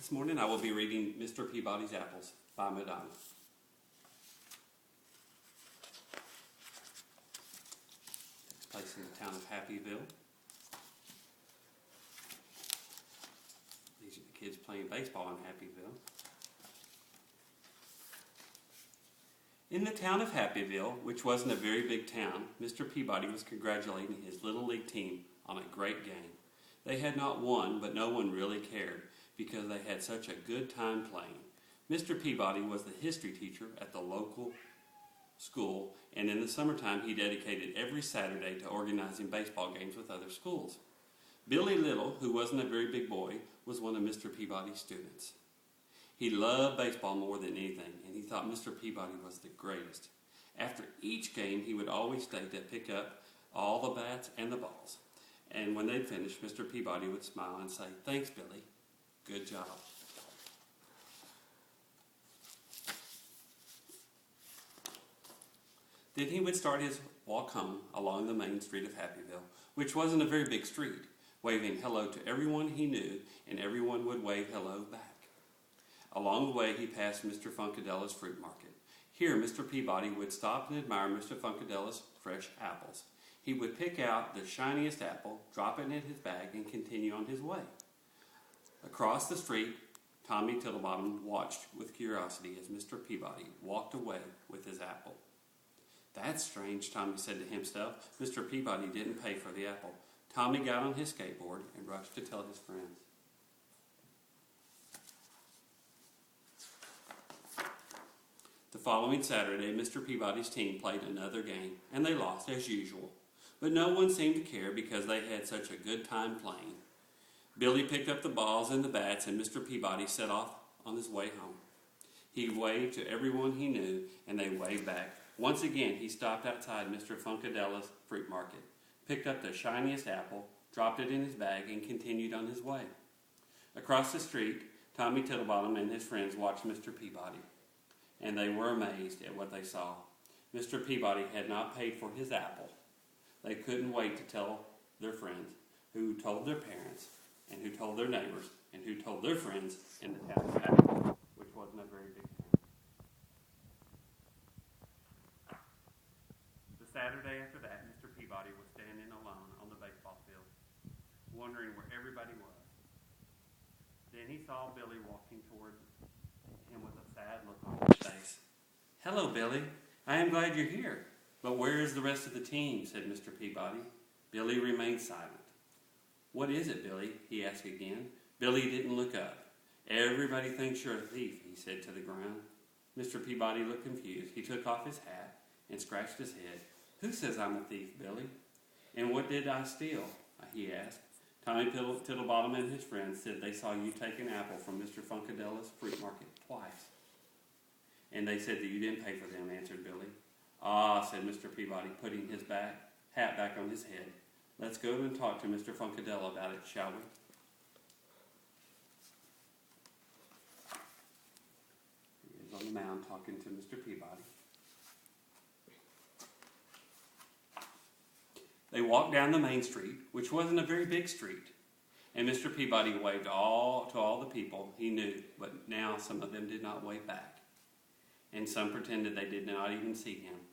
This morning I will be reading Mr. Peabody's Apples by Madonna. It takes place in the town of Happyville. These are the kids playing baseball in Happyville. In the town of Happyville, which wasn't a very big town, Mr. Peabody was congratulating his Little League team on a great game. They had not won, but no one really cared because they had such a good time playing. Mr. Peabody was the history teacher at the local school, and in the summertime he dedicated every Saturday to organizing baseball games with other schools. Billy Little, who wasn't a very big boy, was one of Mr. Peabody's students. He loved baseball more than anything, and he thought Mr. Peabody was the greatest. After each game, he would always stay to pick up all the bats and the balls. And when they'd finished, Mr. Peabody would smile and say, "Thanks, Billy. Good job." Then he would start his walk home along the main street of Happyville, which wasn't a very big street, waving hello to everyone he knew, and everyone would wave hello back. Along the way, he passed Mr. Funkadella's fruit market. Here, Mr. Peabody would stop and admire Mr. Funkadella's fresh apples. He would pick out the shiniest apple, drop it in his bag, and continue on his way. Across the street, Tommy Tittlebottom watched with curiosity as Mr. Peabody walked away with his apple. "That's strange," Tommy said to himself. "Mr. Peabody didn't pay for the apple." Tommy got on his skateboard and rushed to tell his friends. The following Saturday, Mr. Peabody's team played another game, and they lost as usual. But no one seemed to care because they had such a good time playing. Billy picked up the balls and the bats, and Mr. Peabody set off on his way home. He waved to everyone he knew, and they waved back. Once again, he stopped outside Mr. Funkadella's fruit market, picked up the shiniest apple, dropped it in his bag, and continued on his way. Across the street, Tommy Tittlebottom and his friends watched Mr. Peabody, and they were amazed at what they saw. Mr. Peabody had not paid for his apple. They couldn't wait to tell their friends, who told their parents, and who told their neighbors, and who told their friends in the town of Peabody, which wasn't a very big town. The Saturday after that, Mr. Peabody was standing alone on the baseball field, wondering where everybody was. Then he saw Billy walking toward him with a sad look on his face. "Hello, Billy. I am glad you're here. But where is the rest of the team?" said Mr. Peabody. Billy remained silent. "What is it, Billy?" he asked again. Billy didn't look up. "Everybody thinks you're a thief," he said to the ground. Mr. Peabody looked confused. He took off his hat and scratched his head. "Who says I'm a thief, Billy? And what did I steal?" he asked. "Tommy Tittlebottom and his friends said they saw you take an apple from Mr. Funkadella's fruit market twice. And they said that you didn't pay for them," answered Billy. "Ah," said Mr. Peabody, putting his hat back on his head. "Let's go and talk to Mr. Funkadella about it, shall we?" He is on the mound talking to Mr. Peabody. They walked down the main street, which wasn't a very big street, and Mr. Peabody waved to all the people he knew, but now some of them did not wave back, and some pretended they did not even see him.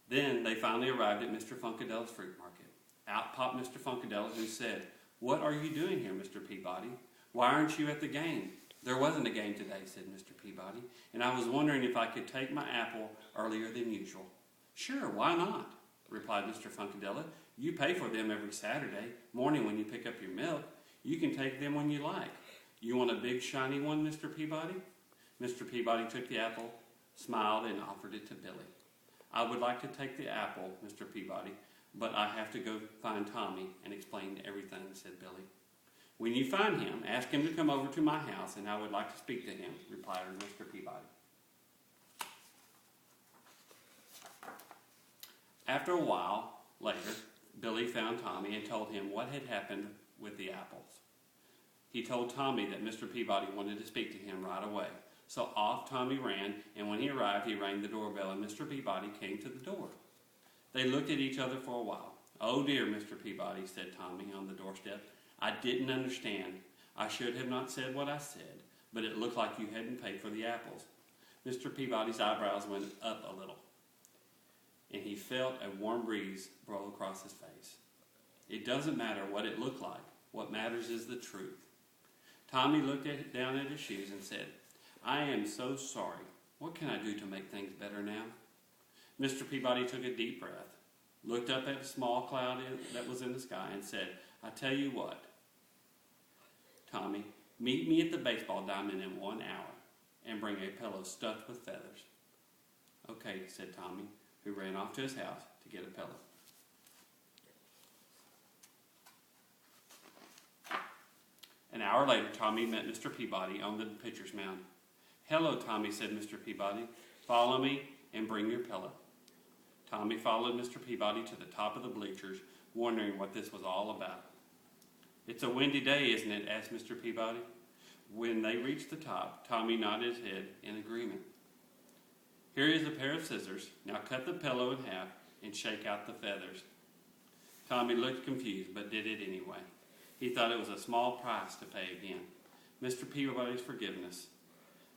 Then they finally arrived at Mr. Funkadella's fruit market. Out popped Mr. Funkadella, who said, "What are you doing here, Mr. Peabody? Why aren't you at the game?" "There wasn't a game today," said Mr. Peabody, "and I was wondering if I could take my apple earlier than usual." "Sure, why not?" replied Mr. Funkadella. "You pay for them every Saturday morning when you pick up your milk. You can take them when you like. You want a big shiny one, Mr. Peabody?" Mr. Peabody took the apple, smiled, and offered it to Billy. "I would like to take the apple, Mr. Peabody, but I have to go find Tommy and explain everything," said Billy. "When you find him, ask him to come over to my house, and I would like to speak to him," replied Mr. Peabody. After a while later, Billy found Tommy and told him what had happened with the apples. He told Tommy that Mr. Peabody wanted to speak to him right away. So off Tommy ran, and when he arrived, he rang the doorbell, and Mr. Peabody came to the door. They looked at each other for a while. "Oh dear, Mr. Peabody," said Tommy on the doorstep. "I didn't understand. I should have not said what I said, but it looked like you hadn't paid for the apples." Mr. Peabody's eyebrows went up a little, and he felt a warm breeze blow across his face. "It doesn't matter what it looked like. What matters is the truth." Tommy looked down at his shoes and said, "I am so sorry. What can I do to make things better now?" Mr. Peabody took a deep breath, looked up at a small cloud that was in the sky, and said, "I tell you what, Tommy, meet me at the baseball diamond in 1 hour and bring a pillow stuffed with feathers." "Okay," said Tommy, who ran off to his house to get a pillow. An hour later, Tommy met Mr. Peabody on the pitcher's mound. "Hello, Tommy," said Mr. Peabody. "Follow me and bring your pillow." Tommy followed Mr. Peabody to the top of the bleachers, wondering what this was all about. "It's a windy day, isn't it?" asked Mr. Peabody. When they reached the top, Tommy nodded his head in agreement. "Here is a pair of scissors. Now cut the pillow in half and shake out the feathers." Tommy looked confused, but did it anyway. He thought it was a small price to pay again. Mr. Peabody's forgiveness.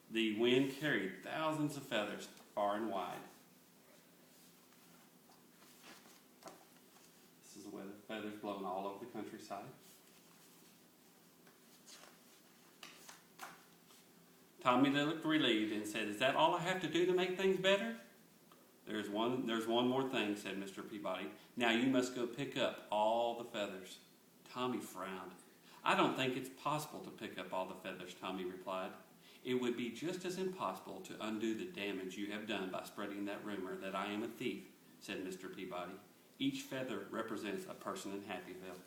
The wind carried thousands of feathers far and wide. This is the weather. Feathers blowing all over the countryside. Tommy looked relieved and said, "Is that all I have to do to make things better?" There's one more thing," said Mr. Peabody. "Now you must go pick up all the feathers." Tommy frowned. "I don't think it's possible to pick up all the feathers," Tommy replied. "It would be just as impossible to undo the damage you have done by spreading that rumor that I am a thief," said Mr. Peabody. "Each feather represents a person in Happyville."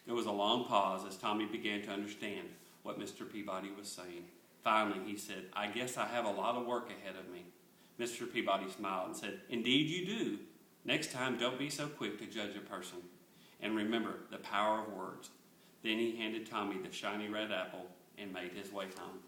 There was a long pause as Tommy began to understand what Mr. Peabody was saying. Finally, he said, "I guess I have a lot of work ahead of me." Mr. Peabody smiled and said, "Indeed you do. Next time, don't be so quick to judge a person. And remember the power of words." Then he handed Tommy the shiny red apple and made his way home.